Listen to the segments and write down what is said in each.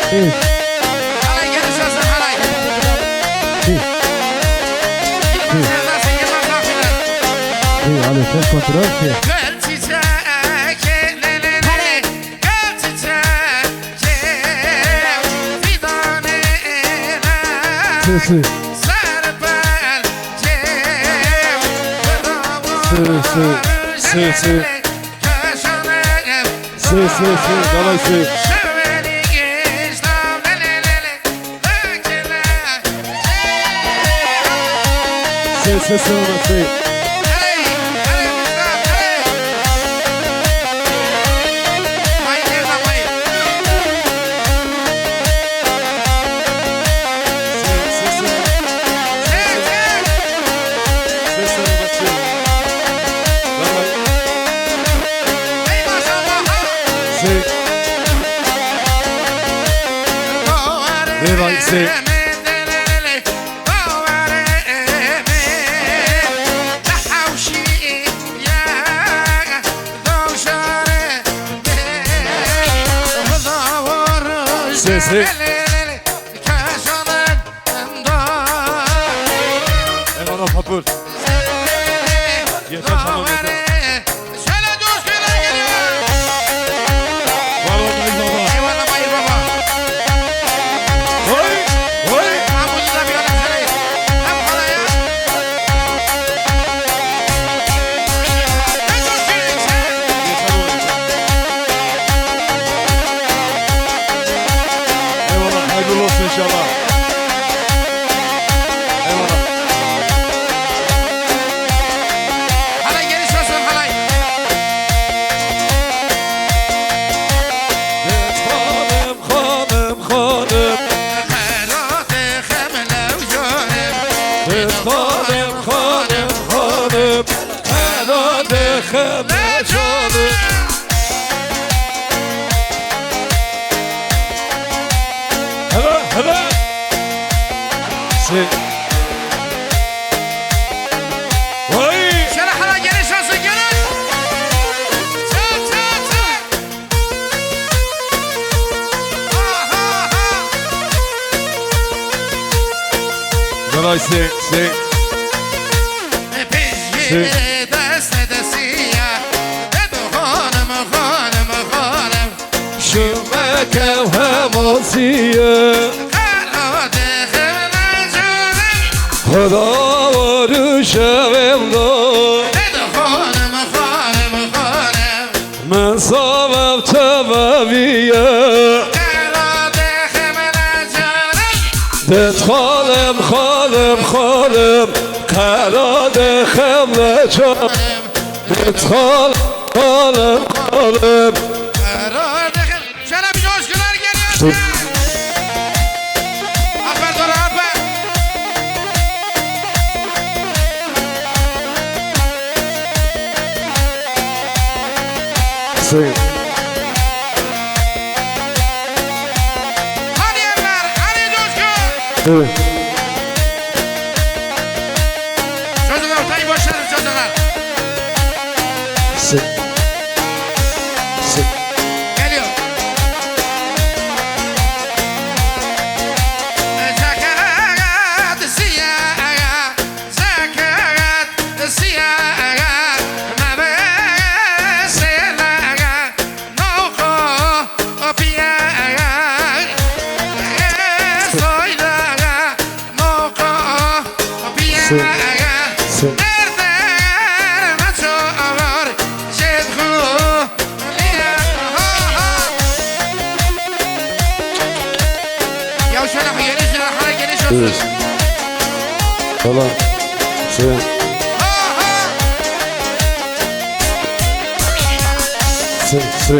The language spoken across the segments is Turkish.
Halay gel istersen halay. Neredesin yıllar kafiler. Hadi ses kontrol ki. Gel çiçek lelelele. Gel çiçek fidaneler. Si. Serpel Si. Давай si. Si sonra si. Vai si. Si. Eyvallah papur. Yeter tamam yeter. Söyle coşkular geliyor. Var oradayız baba. Eyvallah bayır baba. Oy. Oy. Mahmut'u da bir ara söyle. Hem paraya. Ne coşkuyor sen? Yeter oğlum. Eyvallah hayırlı olsun inşallah. Eyvallah. Halay geliş olsun halay. Hanım hanım. Ferate xemlev jorim. Hanım hanım hanım. Herhalde heme canım. Hele hele. Vay. Şöyle halay geliş olsun gelin. Çal çal çal. Ha ha ha. Dalay si. Pejye dest edesiya. Dedu hanım hanım hanım. Şu mekev hem olsiye. Ferate xemlev jorim. Hada varı şevimda. Dedu hanım hanım hanım. Men savab tevaviye. Ferate xemlev jorim. Det hanım hanım hanım. Herhalde heme canım. Det hanım hanım hanım. Şöyle bir coşkular geliyor. Aferin doğru aferin. Si. Hadi evler, hadi coşku. Evet. Çocuklar ortayı boş verin çocuklar. Si. Geliyor. Zekat siyah, zekat siyah. Mevesela noko piyah. Soyla noko piyah. Si. Ya şöyle geliş şöyle geliş olsun. Evet. Tamam. Si. Si. Si.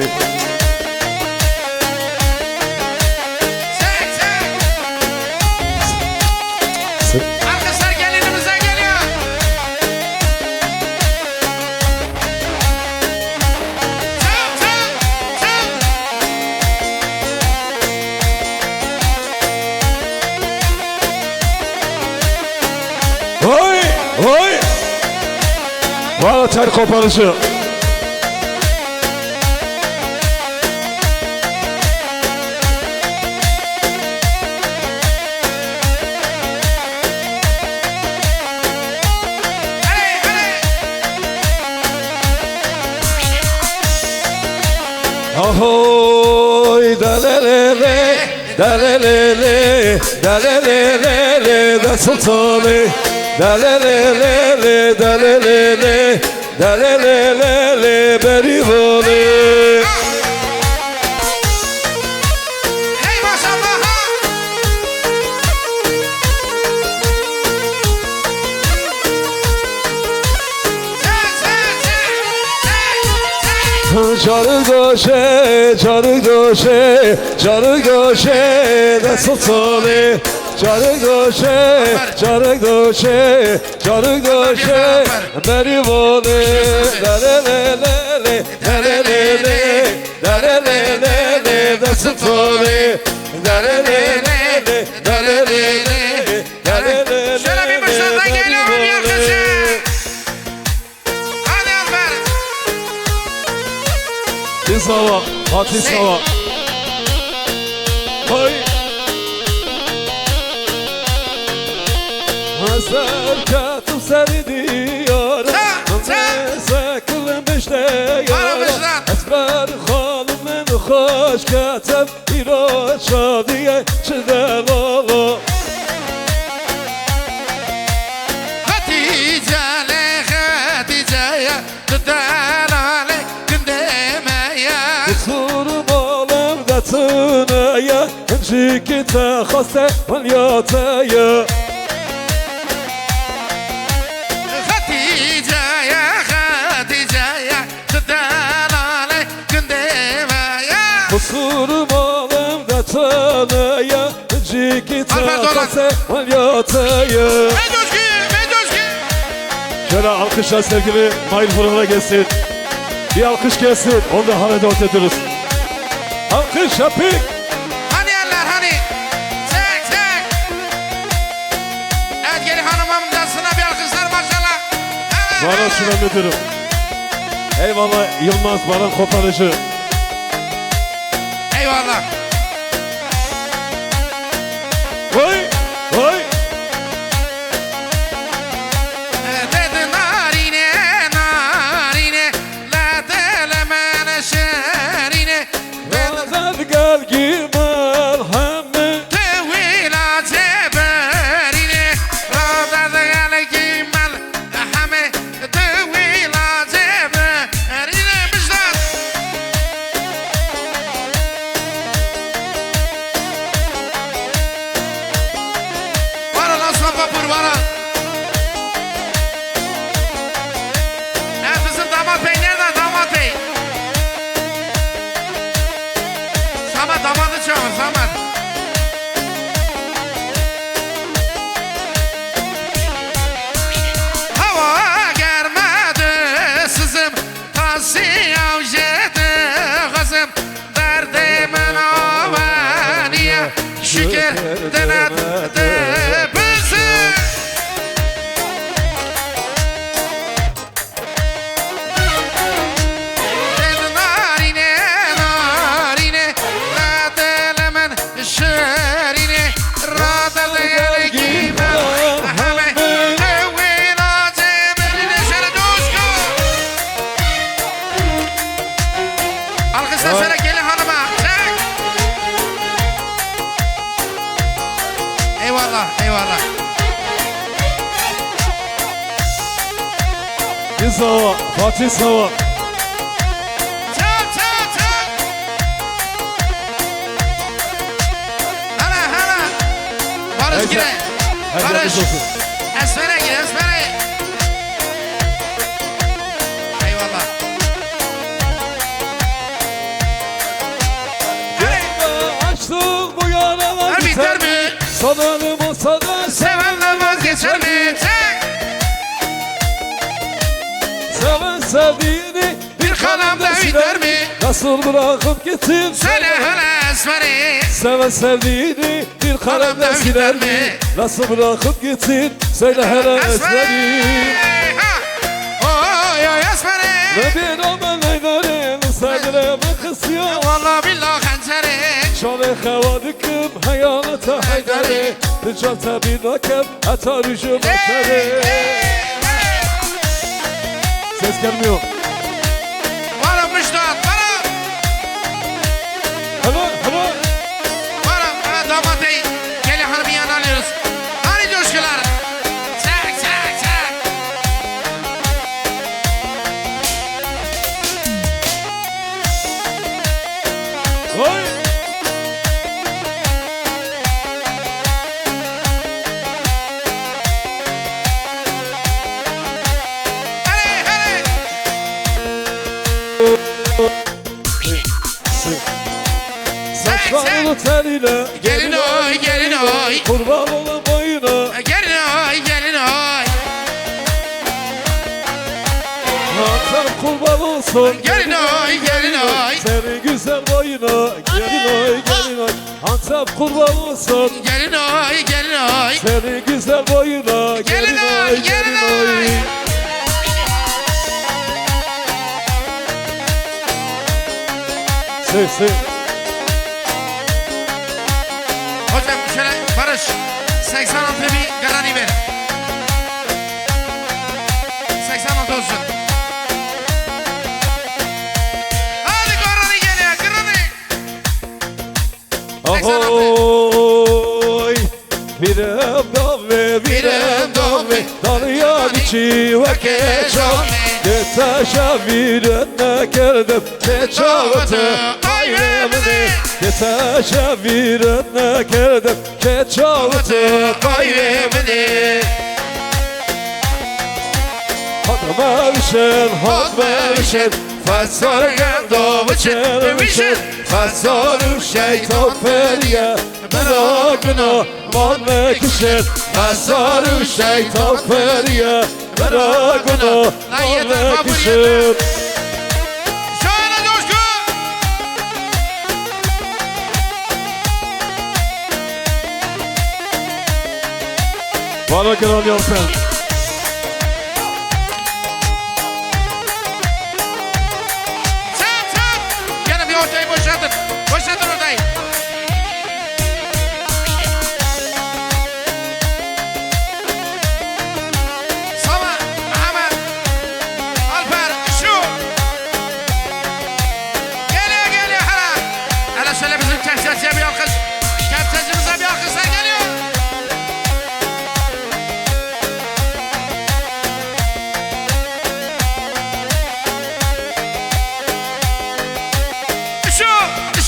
Çek çek. Si. Arkadaşlar gelinimize geliyor. Çek çek çek. Oy! Oy! Valla ter koparışı. Delelele, delelele, de sultanı. Delelele, delelele, delelele, berivali. Hey maşallah. Carı goşe, carı goşe, carı goşe, de sultanı. Carı goşe, carı goşe, carı goşe, berivali. Delelele, delelele, delelele, de sultanı. Delelele, delelele, delelele, Şöyle bir başlardan geliyorum yakıcı. Hadi Alper. Biz hava, Fatih hava. Hay. Hazır katım seni diyorum. Neyse kılmış de yaram. Esmer hanımın hoş katım. İroça diye çizel oğlum. Hatice'le Hatice'ye Delale gündemeye Kusurum oğlum da tınaya. Önceki tehase valyataya. Hatice'ye Hatice'ye Delale gündemeye Kusurum oğlum da tınaya. Önceki tehase valyataya. Medoşki Medoşki Şöyle alkışlar sevgili Mahir Fırın'a gelsin. Bir alkış gelsin. Onu da hanede ötediriz. Alkış yapın. Hani eller hani Çek çek Evet gelin hanımım dansına bir alkışlar maşallah Evet, Baran evet. Şura Müdürüm. Eyvallah Yılmaz Baran Koparıcı. Eyvallah Vay vay. Dedi narine narine La delemene şerine Razal gel gimel hemme. Tevila ceberine Radar gel giymel Hame Tevila ceberine Müjdat Varın Osman Papur varın Evet bizim damat bey nerede damat bey Samet damadı çağır Samet Hava gelmedi sızım Tasiyav jedi kızım Derdimin avaniye Şükür denetdi bizi Dedi narine narine La delemen şerine Radal gel giymel Hame Tevila cebeline şöyle dostum Alkışlar söyle gelin hanıma Çek Eyvallah eyvallah Biz hava, Fatih hava. Çak çak çak Hala hala Barış Neyse, gire hadi Barış yapmış olsun. Esmere gir esmere Eyvallah Açtım bu yaralar Ha, biter mi? Sanırım o sana Sevenle vazgeçer mi? Çek seven sevdiğini Bir kalemde biter mi? Nasıl bırakıp gittin? Söyle hele esmeri Seven sevdiğini bir kalemde Kalemde siler biter mi? mi? Nasıl bırakıp gittin? Söyle hele esmeri. Ha! Oy oy esmeri Ve bir aman eylerin sevgileme kısıyor. Vallahi billahi hançeri Şöyle havadıkım hayalata haydari. Ticata bir rakam atar hücum açarı. Ses gelmiyor. Varım Müjdat varım Hemen hemen. Varım sarıl teline. Gelin oy, gelin oy. Kurban olun boyuna. Gelin oy, gelin oy. Hakan kurban olsun. Gelin oy, gelin oy. Senin güzel boyuna. Gelin oy, gelin oy. Antep kurban olsun. Gelin oy, gelin oy. Senin güzel boyuna. Gelin oy, gelin oy. Sev sev. Hocam şöyle Barış 86 bir garanti ver. 86 olsun. Hadi garanti geliyor garanti. Ahoy. Birem dove, birem dove. Tanıya biçi ve keçam. Ne taşa virene kerdim. Keçavatı kayremini. Ne taşa virene kerdim. Keçavatı kayremini. Hadi mevşen, hadi mevşen. Fasorgen dovuçen vişen. Fasorum şeytan feriye. Merakına man mekişen. Fasorum şeytan feriye. Merakına man mekişen. Şöyle coşku. Bana kral yapsın. Sen. Gene bir ortayı boşaltın. Boşaltın ortayı. Sama, Ahmet, Alper, şu. Geliyor hala. Hele şöyle bizim kepçeciye bir alkış. Kepçecimize bir alkışlar geliyor.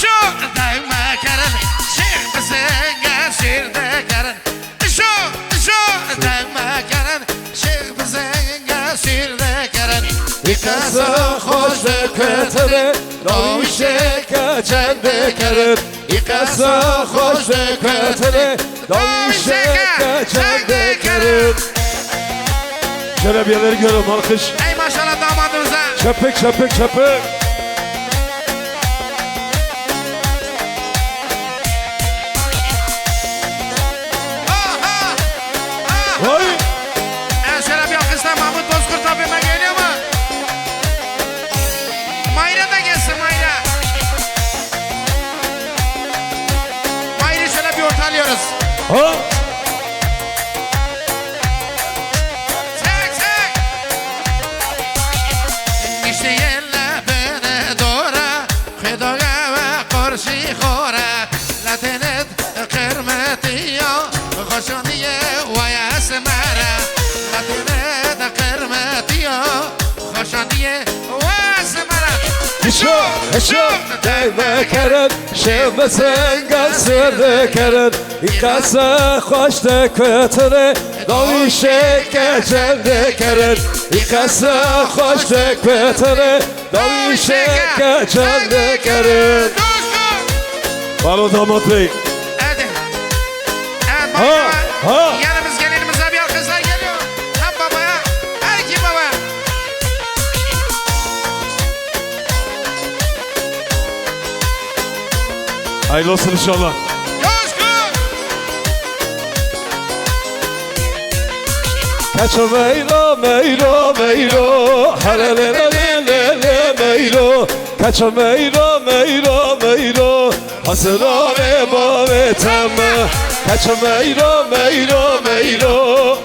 Şu dağma karın, şir bize şirde karın. Şu dağma karın, şir bize şirde karın. İkasa hoş de kötüre, davişe kaçan de karın. İkasa hoş de kötüre, davişe kaçan de karın. Şöyle bir yerleri görüyorum alkış. Ey maşallah damadımıza. Çöpük çöpük çöpük. Vay. Şöyle bir alkışlar Mahmut Bozkurt abime geliyor mu? Mayra da gelsin Mayra. Mayra'yı şöyle bir ortalıyoruz. Ha. Çek. İşte yerle beni doğra. Kıdoga ve korşi khora. Latenet kırmetiyo. Koşuniye ve esmera. Latenet kırmetiyo. Koşuniye ve esmera. Şu değme karın, şevmesen gelsir de karın. İkasa hoş de kötüre, davişe kaçan de karın. İkasa hoş de kötüre, davişe kaçan de karın. Balo damat bey. Evet. Evet Ha. baba. Yanımız gelinimize bir alkışlar geliyor. Hem babaya, her iki baba. Hayırlı olsun inşallah. Coşkun. Kaço meylo meylo meylo, harelelelele meylo. Kaço meylo meylo meylo, hasıra ve maveteme. Kaço meylo meylo meylo,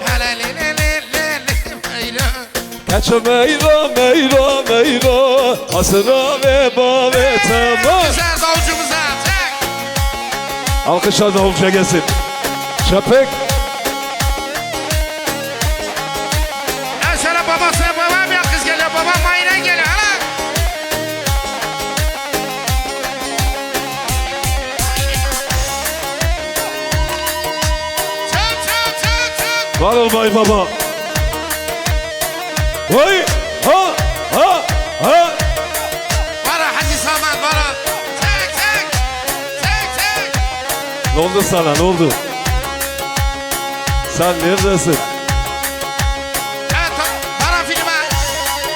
kaço meylo meylo meylo, hasıra ve maveteme. Güzel davulcumuza. Çek. Alkışlar davulcuya gelsin. Şapek. Ya şöyle babası, babam bir alkış geliyor. Babam mayına geliyor. Hala. Çek. Var ol bay baba. Vay. Ha. Ha. Vara Hacı Saman vara. Çek. Ne oldu sana, ne oldu? Sen neredesin? Evet, bana filme.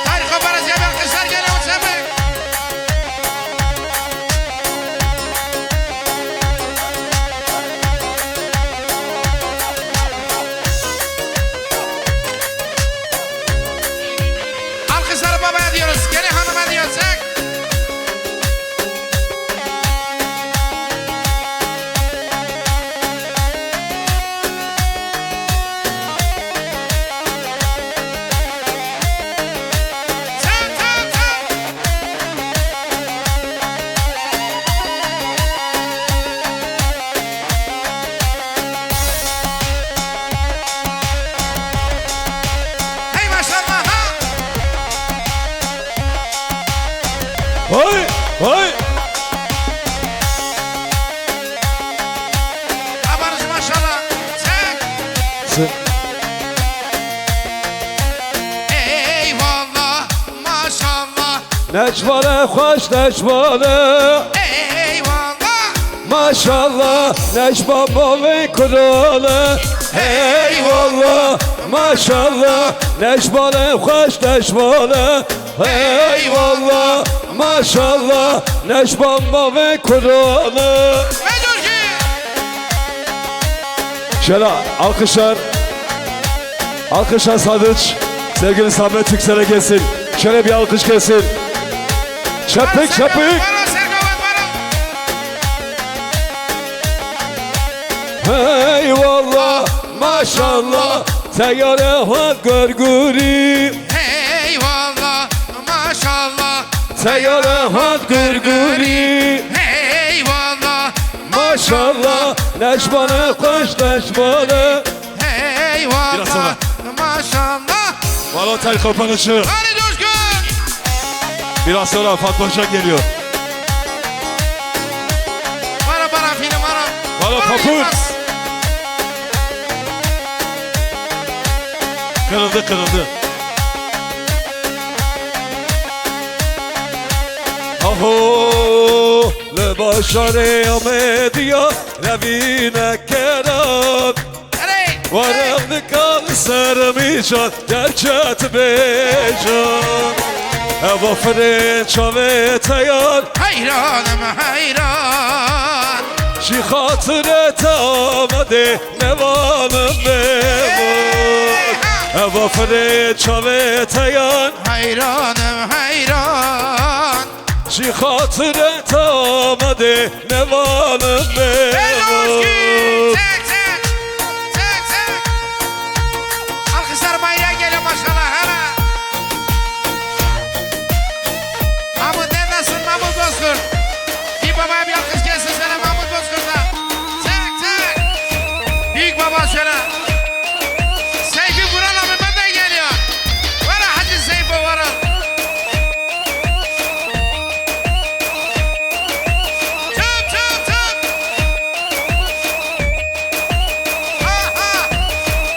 Tarih koparız ya, ben kızlar geliyor tabii. Alkışları babaya diyoruz, geri hanıma diyorsak. Çak, çak, çak. Hey maşallah ha. Hay, hay. Abanız maşallah. Çak. Sen, Eyvallah maşallah. necvane hoş necvane. Eyvallah. Maşallah necba mavi kralı. Eyvallah maşallah necbane hoş necbane. Eyvallah maşallah necba mavi kralı. Ve dur ki. Şöyle alkışlar. Alkışlar Sadıç. Sevgili Samet Yüksel'e gelsin. Şöyle bir alkış gelsin. Şapık şapık. Bana Serkavat bana. Eyvallah maşallah Teyyare var gırgırı. Eyvallah maşallah. Teyyare var gırgırı. Eyvallah Maşallah Neşbane koş neşbane. Biraz sonra. Eyvallah maşallah. Valotel kapanışı. Hadi Coşkun. Biraz sonra Fatmacan geliyor. Bana film bana. Valo kaput. Kırıldı kırıldı. Aho le başarı amediya levine keran. Hadi. Varım kal sermican gerçet becan. Eva fren çaveteyan Hayranım hayran. şi hatıret amade nevanım nevan. Eva fren çaveteyan Hayranım hayran. şi hatıret amade nevanım nevan. Çek çek. Çek çek. Alkışlar bayrağa geliyor maşallah hala. Mahmut neredesin Mahmut Bozkurt? Bir babaya bir alkış gelsin sana Mahmut Bozkurt'a. Çek çek. Büyük baba söyle. Seyfi Vural abi benden geliyor. Var Hacı Seyfi Vural. Çöp çöp çöp. Ha ha.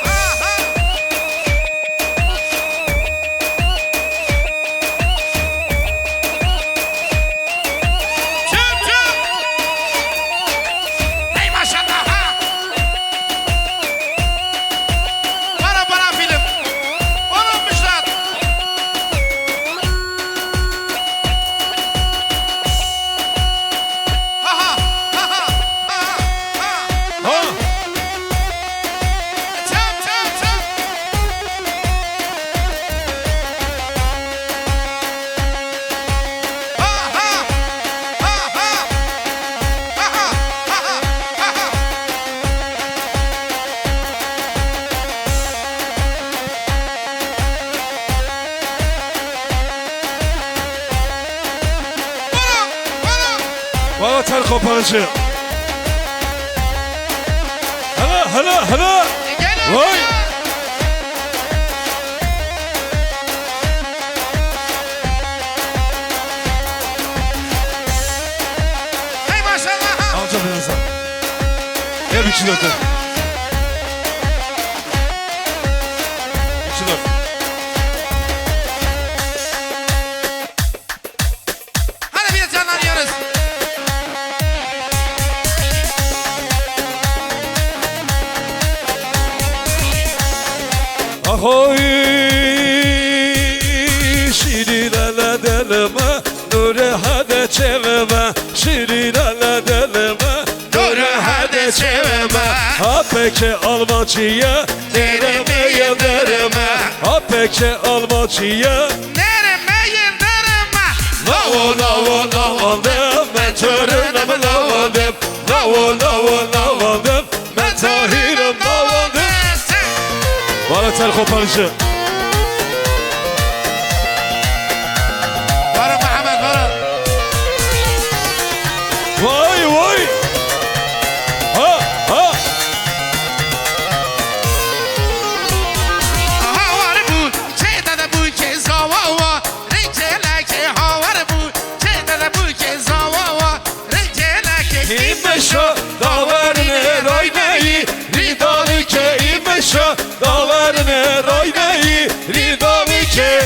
Ha ha. Çöp çöp. Hey maşallah ha. Bana film. Olmuşlar. Ha ha. Ha ha. Ha ha. Ha Çöp çöp çöp. Ha ha. Ha ha. Ha ha. Ha ha. Ha ha. Bana. Valotel kapanışı. Hala hala hala. Gel Vay. Hey maşallah. Amca birazdan. Ev içi dökün. İçi dök. Hadi bir de canlanıyoruz. Hoy şirinele deleme Nure hade çeveme Şirinele deleme Nure hade çeveme. Ha peki almacıya Neremeye nereme Ha peki almacıya Nereme yerlerime. Lavo lavo lavandım Ben törünüm lavandım Lavo lavo lavandım Ben tahirim lavandım Bana tel koparıcı Varın Muhammed varın. Vay vay Ha ha Aha var bu. Şeyde de bu kez hava var. Renkele ki hava bu. Şeyde de bu kez hava var. Renkele ki. İmmeşo davarını royneyi Ridalı ke immeşo davarını royneyi Ridalı ke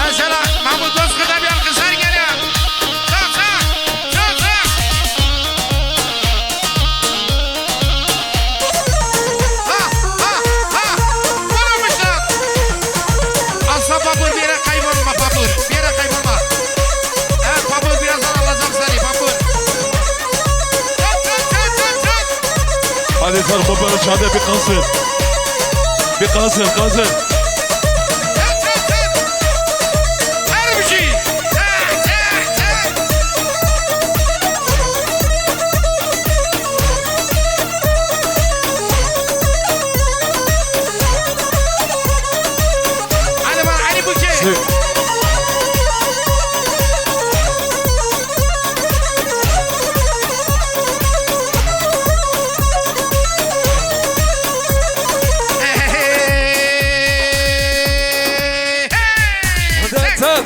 Mesela Mahmut Bozkır'da bir alkışlar geliyor. Çok çok. Çok çok. Ha ha ha. Vurmuşlar. Aslan Babur bir yere kaybolma Babur. Bir yere kaybolma. Evet Babur birazdan alacağım seni Babur. Çok çok çok çok çok. Hadi tel koparıcı hadi bir kazın Bir kazın Çek çek çek. Her bir şey. Çek çek çek. Hadi bak Ali Buke.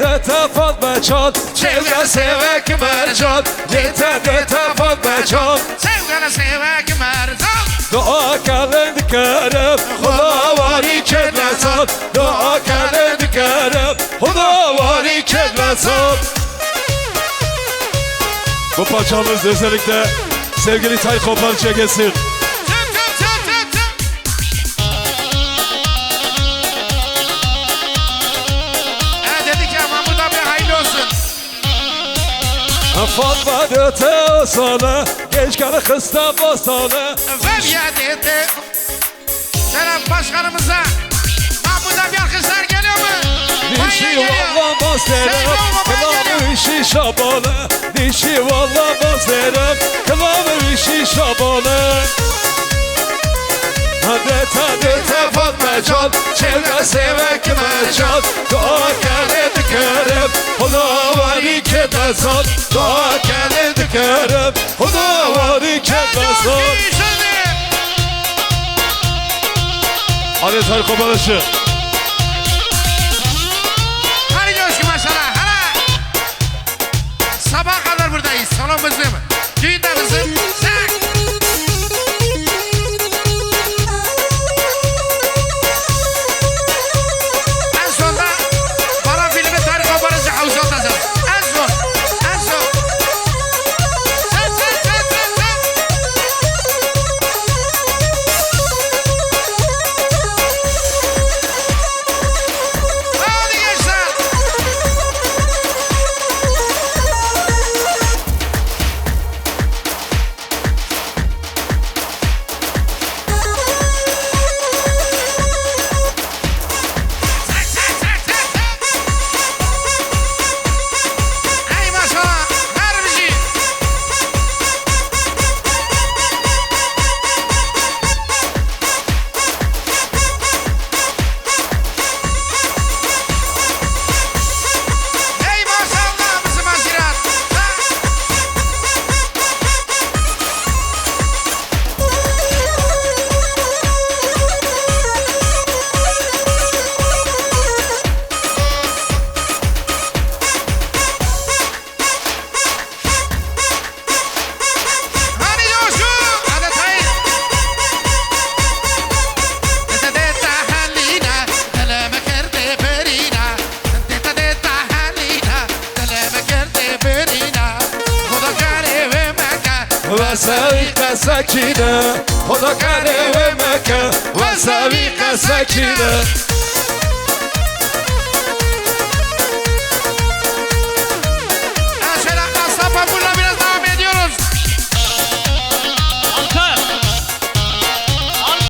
Dete Fatma Can Çevre sevek mercan Dete Fatma Can Sevgili sevek mercan. Dua kalend kerem Huda vari kedlesan Dua kalend kerem Huda vari kedlesan Bu parçamız özellikle sevgili Tay Koparcı'ya gelsin. Çık çık çık çık çık. Dedik ya Mahmut abi hayırlı olsun. Fatma döte sana Genç karı kısta bostana Ve dedi. Selam başkanımıza. Mahmut abi alkışlar geliyor mu? Dişi Manya geliyor. valla basarım Kıvamı işi şabanı Dişi valla basarım Kıvamı işi şabanı Dete Fatma Can Çevre sevek mercan Dua geledi kerem Huda vari kedlesan Dua geledi kerem Huda vari kedlesan Hadi Tay Koparıcı Hadi coşku maşallah. Hala. Sabah kadar buradayız. Salon bizim. Düğün de bizim. Sen. En sonda bana filmi Tarık Koparıcı havuza atacağız. En son. En son. Sen sen sen sen sen. Hadi gençler. وسويق سكينة خذك علي ومكة وسويق سكينة